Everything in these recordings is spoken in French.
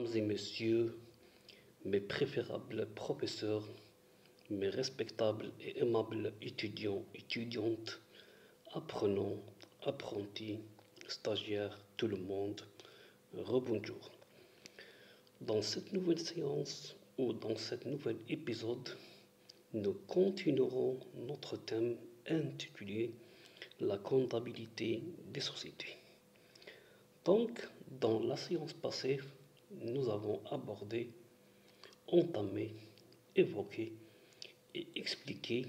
Mesdames et messieurs, mes préférables professeurs, mes respectables et aimables étudiants, étudiantes, apprenants, apprentis, stagiaires, tout le monde, rebonjour. Dans cette nouvelle séance ou dans cet nouvel épisode, nous continuerons notre thème intitulé La comptabilité des sociétés. Donc, dans la séance passée, nous avons abordé, entamé, évoqué et expliqué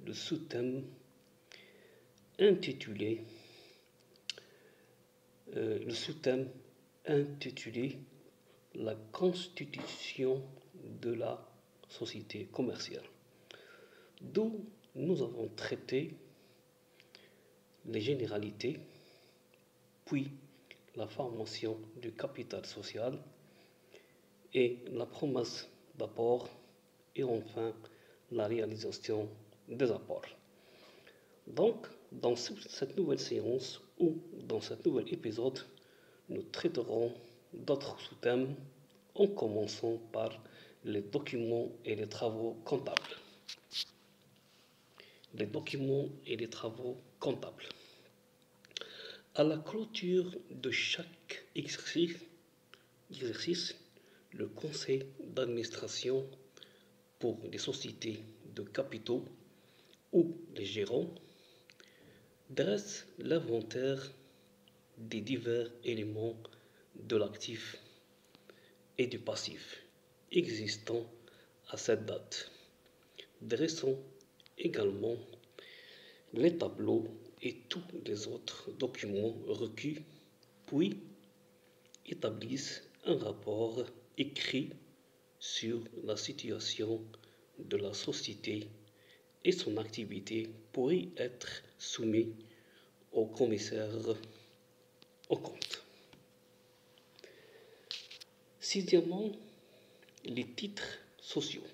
le sous-thème intitulé La constitution de la société commerciale, d'où nous avons traité les généralités, puis la formation du capital social et la promesse d'apport et enfin la réalisation des apports. Donc, dans cette nouvelle séance ou dans cet nouvel épisode, nous traiterons d'autres sous-thèmes en commençant par les documents et les travaux comptables. Les documents et les travaux comptables. À la clôture de chaque exercice, le conseil d'administration pour les sociétés de capitaux ou les gérants dresse l'inventaire des divers éléments de l'actif et du passif existants à cette date, dressant également les tableaux et tous les autres documents requis, puis établissent un rapport écrit sur la situation de la société et son activité pourrait être soumis au commissaire aux comptes. Sixièmement, les titres sociaux.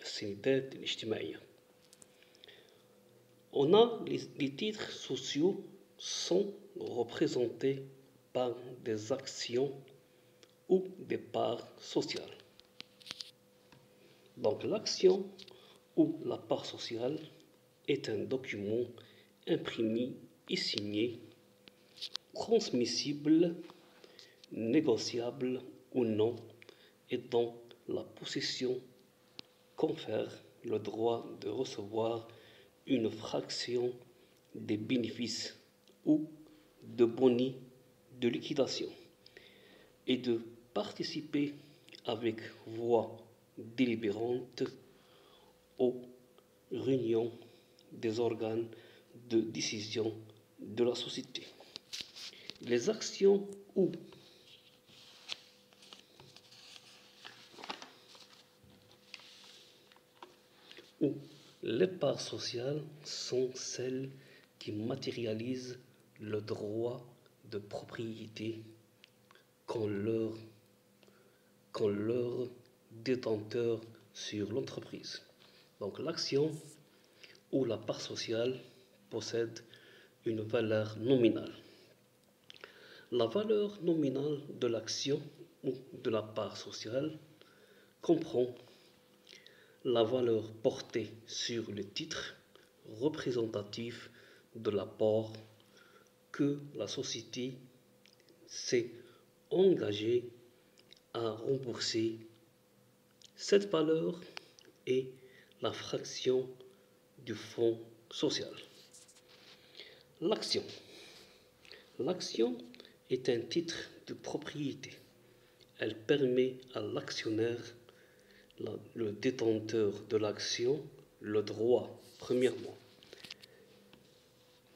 السندات الاجتماعية. Les titres sociaux sont représentés par des actions ou des parts sociales. Donc l'action ou la part sociale est un document imprimé et signé, transmissible, négociable ou non, et dont la possession confère le droit de recevoir une fraction des bénéfices ou de boni de liquidation et de participer avec voix délibérante aux réunions des organes de décision de la société. Les actions ou les parts sociales sont celles qui matérialisent le droit de propriété qu'ont leurs détenteurs sur l'entreprise. Donc l'action ou la part sociale possède une valeur nominale. La valeur nominale de l'action ou de la part sociale comprend la valeur portée sur le titre représentatif de l'apport que la société s'est engagée à rembourser. Cette valeur est la fraction du fonds social. L'action. L'action est un titre de propriété. Elle permet à l'actionnaire, le détenteur de l'action, le droit, premièrement,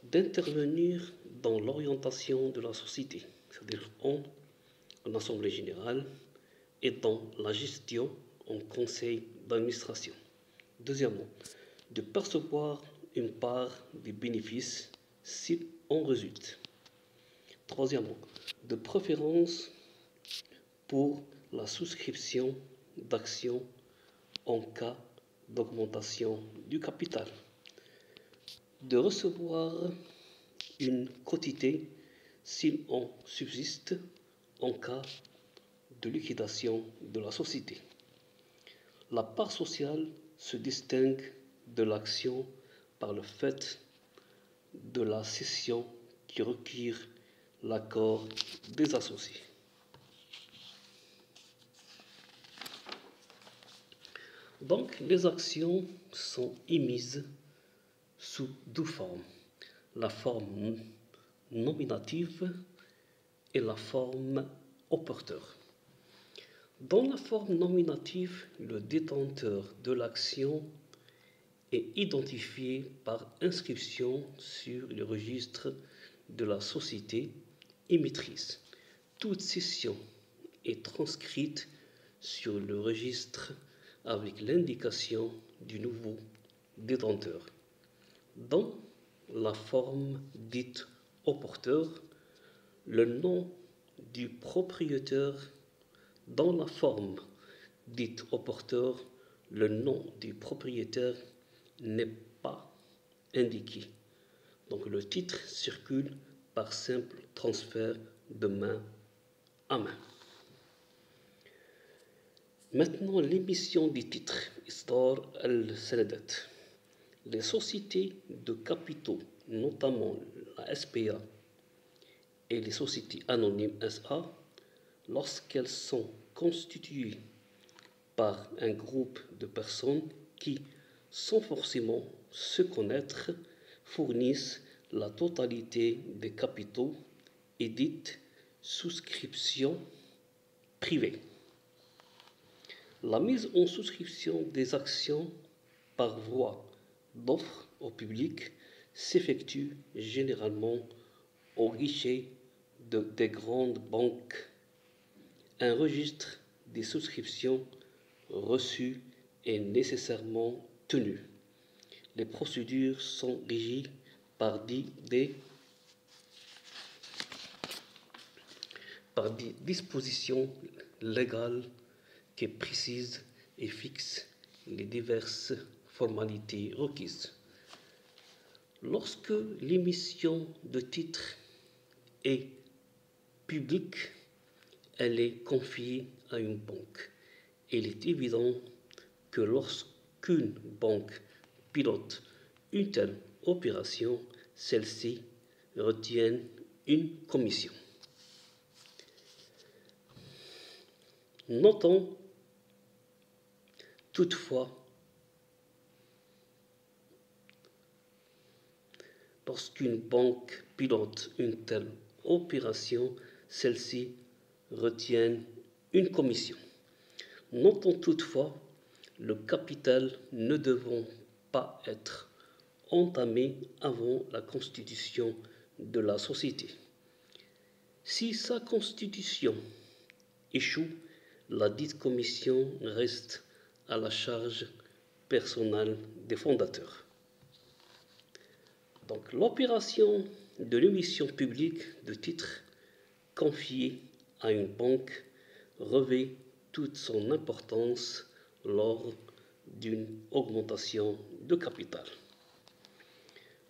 d'intervenir dans l'orientation de la société, c'est-à-dire en assemblée générale et dans la gestion en conseil d'administration. Deuxièmement, de percevoir une part des bénéfices s'il en résulte. Troisièmement, de préférence pour la souscription d'actions en cas d'augmentation du capital. De recevoir une quotité s'il en subsiste en cas de liquidation de la société. La part sociale se distingue de l'action par le fait de la cession qui requiert l'accord des associés. Donc, les actions sont émises sous deux formes, la forme nominative et la forme au porteur. Dans la forme nominative, le détenteur de l'action est identifié par inscription sur le registre de la société émettrice. Toute cession est transcrite sur le registre avec l'indication du nouveau détenteur. Dans la forme dite au porteur, le nom du propriétaire. Dans la forme dite au porteur, le nom du propriétaire n'est pas indiqué. Donc le titre circule par simple transfert de main à main. Maintenant, l'émission des titres, Isdar al-Sanadat. Les sociétés de capitaux, notamment la SPA et les sociétés anonymes SA, lorsqu'elles sont constituées par un groupe de personnes qui, sans forcément se connaître, fournissent la totalité des capitaux et dites souscriptions privées. La mise en souscription des actions par voie d'offre au public s'effectue généralement au guichet des grandes banques. Un registre des souscriptions reçues est nécessairement tenu. Les procédures sont régies par des dispositions légales qui précisent et fixent les diverses formalités requises. Lorsque l'émission de titres est publique, elle est confiée à une banque. Il est évident que lorsqu'une banque pilote une telle opération, celle-ci retient une commission. Notons toutefois, lorsqu'une banque pilote une telle opération, celle-ci retient une commission. Notons toutefois le capital ne devant pas être entamé avant la constitution de la société. Si sa constitution échoue, la dite commission reste à la charge personnelle des fondateurs. Donc, l'opération de l'émission publique de titres confiée à une banque revêt toute son importance lors d'une augmentation de capital.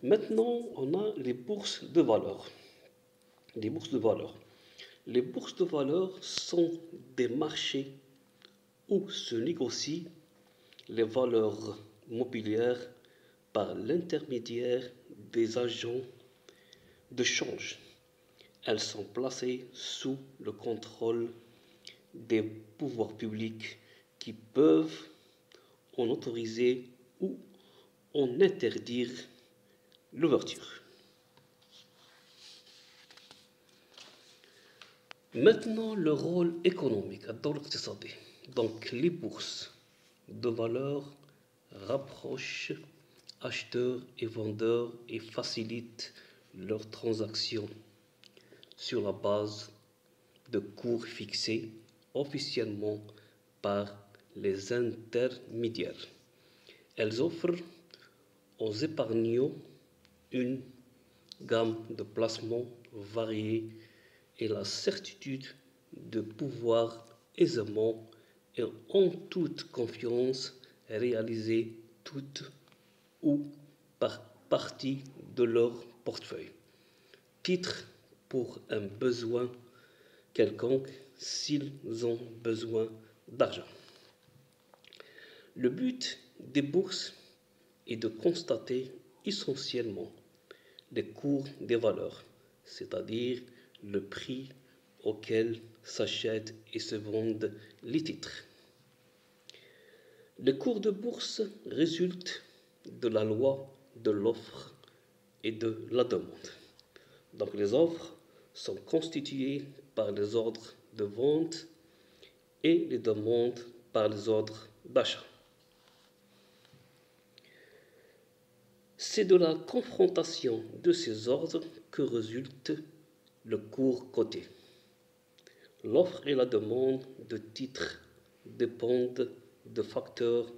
Maintenant, on a les bourses de valeur. Les bourses de valeur. Les bourses de valeur sont des marchés où se négocient les valeurs mobilières par l'intermédiaire des agents de change. Elles sont placées sous le contrôle des pouvoirs publics qui peuvent en autoriser ou en interdire l'ouverture. Maintenant, le rôle économique dans l'économie. Donc, les bourses de valeur rapprochent acheteurs et vendeurs et facilitent leurs transactions sur la base de cours fixés officiellement par les intermédiaires. Elles offrent aux épargnants une gamme de placements variés et la certitude de pouvoir aisément et en toute confiance réaliser toute ou partie de leur portefeuille. Titre pour un besoin quelconque, s'ils ont besoin d'argent. Le but des bourses est de constater essentiellement les cours des valeurs, c'est-à-dire le prix auquel s'achètent et se vendent les titres. Les cours de bourse résultent de la loi de l'offre et de la demande. Donc les offres sont constituées par les ordres de vente et les demandes par les ordres d'achat. C'est de la confrontation de ces ordres que résulte le cours coté. L'offre et la demande de titres dépendent de facteurs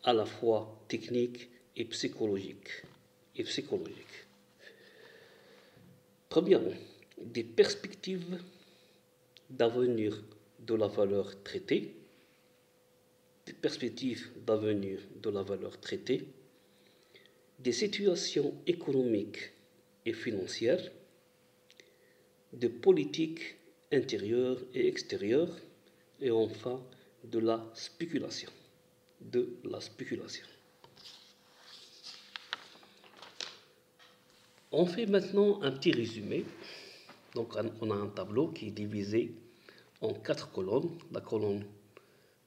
à la fois techniques et psychologiques. Premièrement, des perspectives d'avenir de la valeur traitée, des situations économiques et financières, de politiques intérieures et extérieures, et enfin de la spéculation. On fait maintenant un petit résumé. Donc on a un tableau qui est divisé en 4 colonnes. La colonne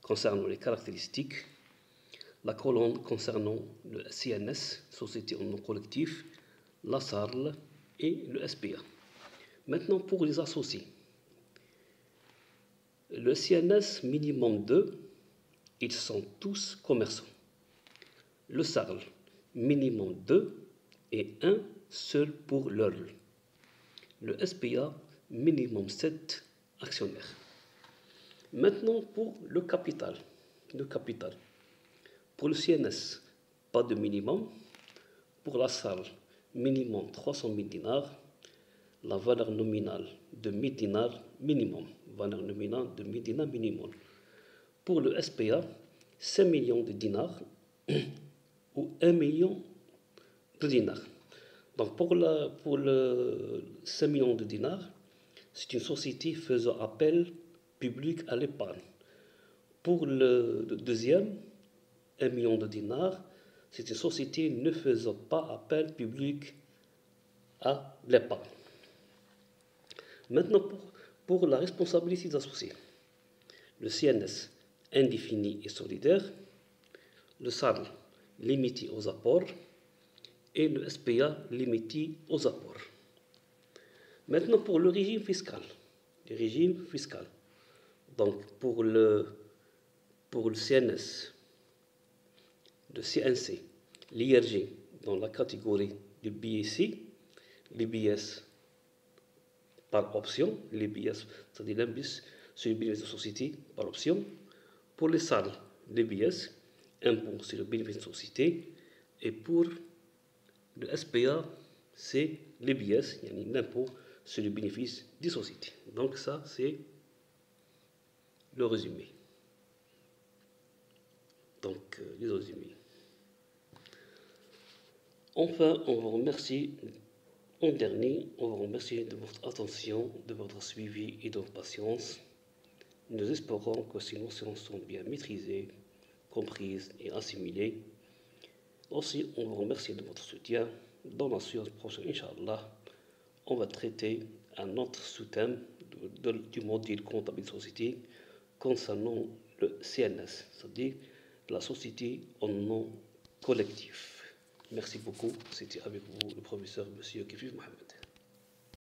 concernant les caractéristiques, la colonne concernant le CNS, Société en nom collectif, la SARL et le SPA. Maintenant pour les associés. Le CNS minimum 2, ils sont tous commerçants. Le SARL minimum 2 et 1 seul pour l'EURL. Le SPA minimum 7 actionnaires. Maintenant pour le capital. Pour le CNS, pas de minimum. Pour la SARL, minimum 300 000 dinars. La valeur nominale de 1000 dinars minimum. Pour le SPA, 5 millions de dinars ou 1 million de dinars. Donc pour le 5 millions de dinars, c'est une société faisant appel public à l'épargne. Pour le deuxième, 1 million de dinars, c'est une société ne faisant pas appel public à l'épargne. Maintenant, pour la responsabilité des associés, le CNS indéfini et solidaire, le SARL limité aux apports et le SPA limité aux apports. Maintenant, pour le régime fiscal. Donc, pour le CNS, le CNC, l'IRG dans la catégorie du BSC, l'IBS par option, l'IBS, c'est-à-dire l'impôt sur le bénéfice de société par option. Pour les SARL, l'IBS, impôt sur le bénéfice de société. Et pour le SPA, c'est l'IBS, l'impôt sur le bénéfice des sociétés. Donc ça, c'est le résumé. Donc, les résumés. Enfin, on vous remercie. En dernier, on vous remercie de votre attention, de votre suivi et de votre patience. Nous espérons que ces notions sont bien maîtrisées, comprises et assimilées. Aussi, on vous remercie de votre soutien. Dans la séance prochaine, Inch'Allah, on va traiter un autre sous-thème du module comptabilité société concernant le CNS, c'est-à-dire la société en nom collectif. Merci beaucoup. C'était avec vous le professeur M. Kifif Mohamed.